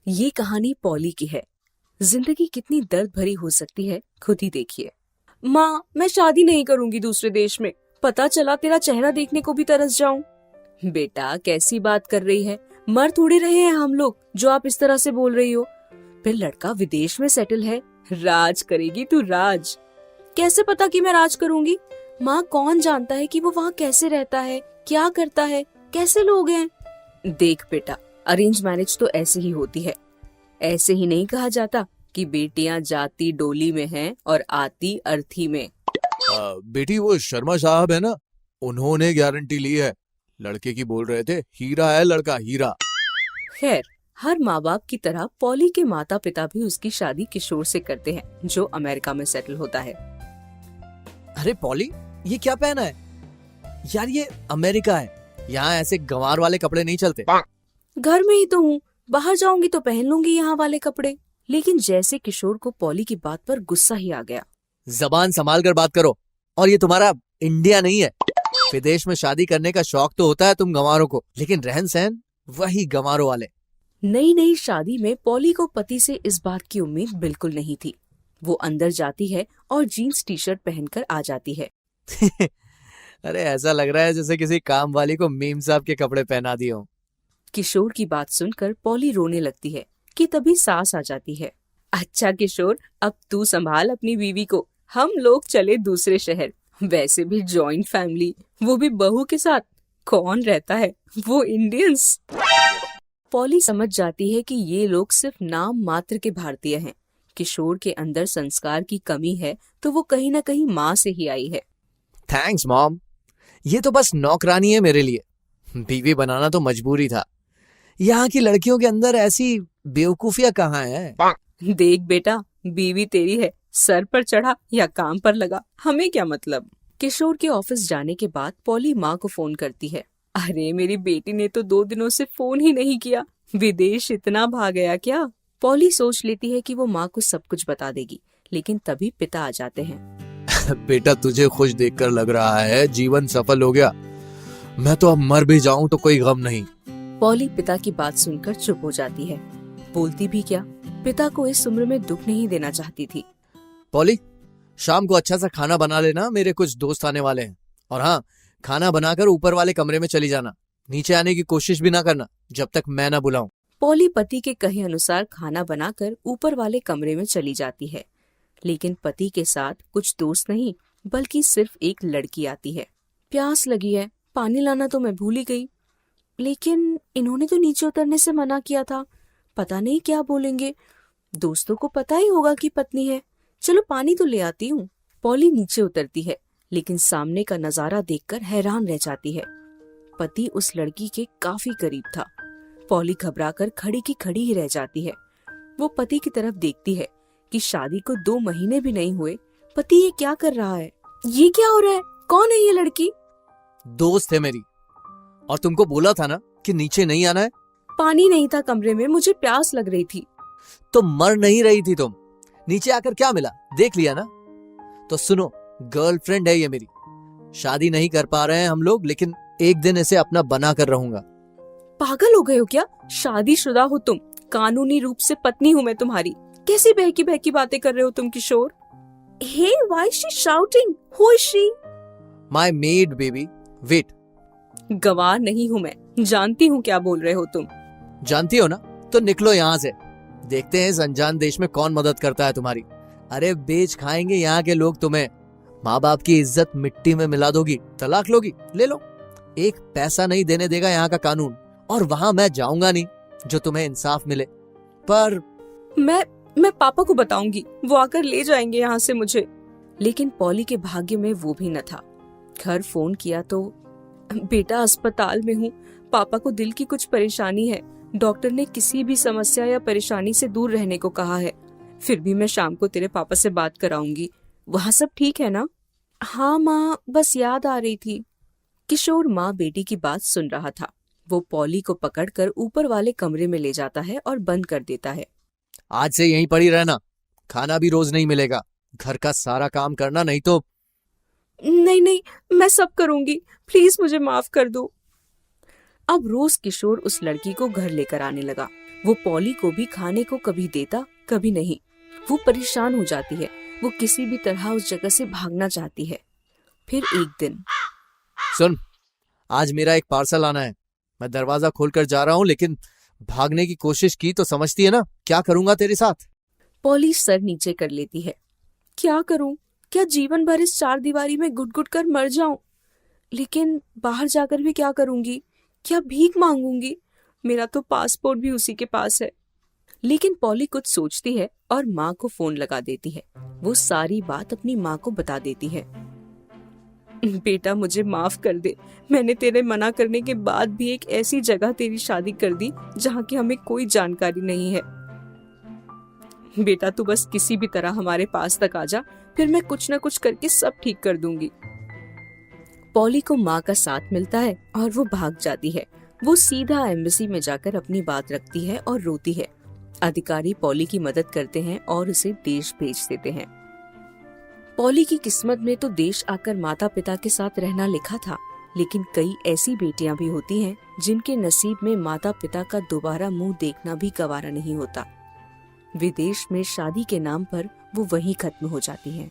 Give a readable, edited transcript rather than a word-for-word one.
ये कहानी पॉली की है। जिंदगी कितनी दर्द भरी हो सकती है, खुद ही देखिए। माँ, मैं शादी नहीं करूंगी दूसरे देश में। पता चला तेरा चेहरा देखने को भी तरस जाऊं। बेटा, कैसी बात कर रही है? मर थोड़े रहे हैं हम लोग जो आप इस तरह से बोल रही हो। फिर लड़का विदेश में सेटल है, राज करेगी तू, राज। कैसे पता कि मैं राज करूंगी? माँ, कौन जानता है कि वो वहाँ कैसे रहता है, क्या करता है, कैसे लोग हैं। देख बेटा, अरेंज मैरिज तो ऐसे ही होती है। ऐसे ही नहीं कहा जाता कि बेटियां जाती डोली में हैं और आती अर्थी में। बेटी, वो शर्मा साहब है ना, उन्होंने गारंटी ली है। लड़के की बोल रहे थे, हीरा है लड़का, हीरा। खैर, हर माँ बाप की तरह पॉली के माता पिता भी उसकी शादी किशोर से करते हैं, जो अमेरिका में सेटल होता है। अरे पॉली, ये क्या पहना है यार? ये अमेरिका है, यहाँ ऐसे गंवार वाले कपड़े नहीं चलते। घर में ही तो हूँ, बाहर जाऊंगी तो पहन लूंगी यहाँ वाले कपड़े। लेकिन जैसे किशोर को पॉली की बात पर गुस्सा ही आ गया। जबान संभाल कर बात करो। और ये तुम्हारा इंडिया नहीं है। विदेश में शादी करने का शौक तो होता है तुम गंवारों को, लेकिन रहन सहन वही गंवारों वाले। नई नई शादी में पॉली को पति से इस बात की उम्मीद बिल्कुल नहीं थी। वो अंदर जाती है और जीन्स टी शर्ट पहनकर आ जाती है। अरे ऐसा लग रहा है जैसे किसी काम वाली को मीम साहब के कपड़े पहना दिए हों। किशोर की बात सुनकर पॉली रोने लगती है कि तभी सास आ जाती है। अच्छा किशोर, अब तू संभाल अपनी बीवी को, हम लोग चले दूसरे शहर। वैसे भी जॉइंट फैमिली, वो भी बहू के साथ। कौन रहता है, वो इंडियंस। पॉली समझ जाती है कि ये लोग सिर्फ नाम मात्र के भारतीय हैं। किशोर के अंदर संस्कार की कमी है, तो वो कहीं ना कहीं माँ से ही आई है। थैंक्स मॉम, ये तो बस नौकरानी है मेरे लिए। बीवी बनाना तो मजबूरी था। यहाँ की लड़कियों के अंदर ऐसी बेवकूफियां कहाँ है? देख बेटा, बीवी तेरी है, सर पर चढ़ा या काम पर लगा, हमें क्या मतलब। किशोर के ऑफिस जाने के बाद पॉली माँ को फोन करती है। अरे, मेरी बेटी ने तो 2 दिनों से फोन ही नहीं किया। विदेश इतना भाग गया क्या? पॉली सोच लेती है कि वो माँ को सब कुछ बता देगी, लेकिन तभी पिता आ जाते हैं। बेटा, तुझे खुश देखकर लग रहा है जीवन सफल हो गया। मैं तो अब मर भी जाऊं तो कोई गम नहीं। पॉली पिता की बात सुनकर चुप हो जाती है। बोलती भी क्या, पिता को इस उम्र में दुख नहीं देना चाहती थी। पॉली, शाम को अच्छा सा खाना बना लेना, मेरे कुछ दोस्त आने वाले हैं। और हाँ, खाना बनाकर ऊपर वाले कमरे में चली जाना। नीचे आने की कोशिश भी ना करना जब तक मैं ना बुलाऊं। पॉली पति के कहे अनुसार खाना बनाकर ऊपर वाले कमरे में चली जाती है। लेकिन पति के साथ कुछ दोस्त नहीं, बल्कि सिर्फ एक लड़की आती है। प्यास लगी है, पानी लाना तो मैं भूल ही गई। लेकिन इन्होंने तो नीचे उतरने से मना किया था, पता नहीं क्या बोलेंगे। दोस्तों को पता ही होगा कि पत्नी है। चलो पानी तो ले आती हूँ। पॉली नीचे उतरती है, लेकिन सामने का नजारा देखकर हैरान रह जाती है। पति उस लड़की के काफी करीब था। पॉली घबराकर खड़ी की खड़ी ही रह जाती है। वो पति की तरफ देखती है कि शादी को 2 महीने भी नहीं हुए, पति ये क्या कर रहा है? ये क्या हो रहा है? कौन है ये लड़की? दोस्त है मेरी। और तुमको बोला था ना कि नीचे नहीं आना है। पानी नहीं था कमरे में, मुझे प्यास लग रही थी। तो मर नहीं रही थी तुम? नीचे आकर क्या मिला, देख लिया ना? तो सुनो, गर्लफ्रेंड है ये मेरी। शादी नहीं कर पा रहे हैं हम लोग, लेकिन एक दिन इसे अपना बना कर रहूंगा। पागल हो गए हो क्या? शादीशुदा हो तुम, कानूनी रूप से पत्नी हूँ मैं तुम्हारी। कैसी बहकी बहकी बातें कर रहे हो तुम Kishore? Hey, why is she shouting? Who is she? My maid baby, wait. गवार नहीं हूँ मैं, जानती हूँ क्या बोल रहे हो तुम। जानती हो ना, तो निकलो यहाँ से। देखते हैं इस अनजान देश में कौन मदद करता है तुम्हारी। अरे बेच खाएंगे यहाँ के लोग तुम्हें। माँ बाप की इज्जत मिट्टी में मिला दोगी, तलाक लोगी, ले लो। एक पैसा नहीं देने देगा यहाँ का कानून। और वहां मैं जाऊंगा नहीं जो तुम्हें इंसाफ मिले। पर मैं पापा को बताऊंगी, वो आकर ले जाएंगे यहाँ से मुझे। लेकिन पॉली के भाग्य में वो भी न था। घर फोन किया तो, बेटा अस्पताल में हूँ, पापा को दिल की कुछ परेशानी है। डॉक्टर ने किसी भी समस्या या परेशानी से दूर रहने को कहा है। फिर भी मैं शाम को तेरे पापा से बात कराऊंगी। वहाँ सब ठीक है ना? हाँ माँ, बस याद आ रही थी। किशोर माँ बेटी की बात सुन रहा था। वो पॉली को पकड़कर ऊपर वाले कमरे में ले जाता है और बंद कर देता है। आज से यहीं पड़ी रहना, खाना भी रोज नहीं मिलेगा। घर का सारा काम करना, नहीं तो। नहीं नहीं, मैं सब करूंगी, प्लीज मुझे माफ कर दो। अब रोज किशोर उस लड़की को घर लेकर आने लगा। वो पॉली को भी खाने को कभी देता कभी नहीं। वो परेशान हो जाती है। वो किसी भी तरह उस जगह से भागना चाहती है। फिर एक दिन सुन, आज मेरा एक पार्सल आना है। मैं दरवाजा खोलकर जा रहा हूँ, लेकिन भागने की कोशिश की तो समझती है ना क्या करूंगा तेरे साथ। पॉली सर नीचे कर लेती है। क्या करूं? क्या जीवन भर इस चार दीवारी में घुट घुट कर मर जाऊं? लेकिन बाहर जाकर भी क्या करूंगी? क्या भीख मांगूंगी? मेरा तो पासपोर्ट भी उसी के पास है। लेकिन पॉली कुछ सोचती है और माँ को फोन लगा देती है। वो सारी बात अपनी माँ को बता देती है। बेटा, मुझे माफ कर दे। मैंने तेरे मना करने के बाद भी एक ऐसी जगह तेरी शादी कर दी जहाँ की हमें कोई जानकारी नहीं है। बेटा, तू बस किसी भी तरह हमारे पास तक आ जा, फिर मैं कुछ न कुछ करके सब ठीक कर दूंगी। पॉली को माँ का साथ मिलता है और वो भाग जाती है। वो सीधा एम्बेसी में जाकर अपनी बात रखती है और रोती है। अधिकारी पॉली की मदद करते हैं और उसे देश भेज देते हैं। पॉली की किस्मत में तो देश आकर माता पिता के साथ रहना लिखा था, लेकिन कई ऐसी बेटियां भी होती हैं जिनके नसीब में माता पिता का दोबारा मुंह देखना भी गवारा नहीं होता। विदेश में शादी के नाम पर वो वहीं खत्म हो जाती हैं।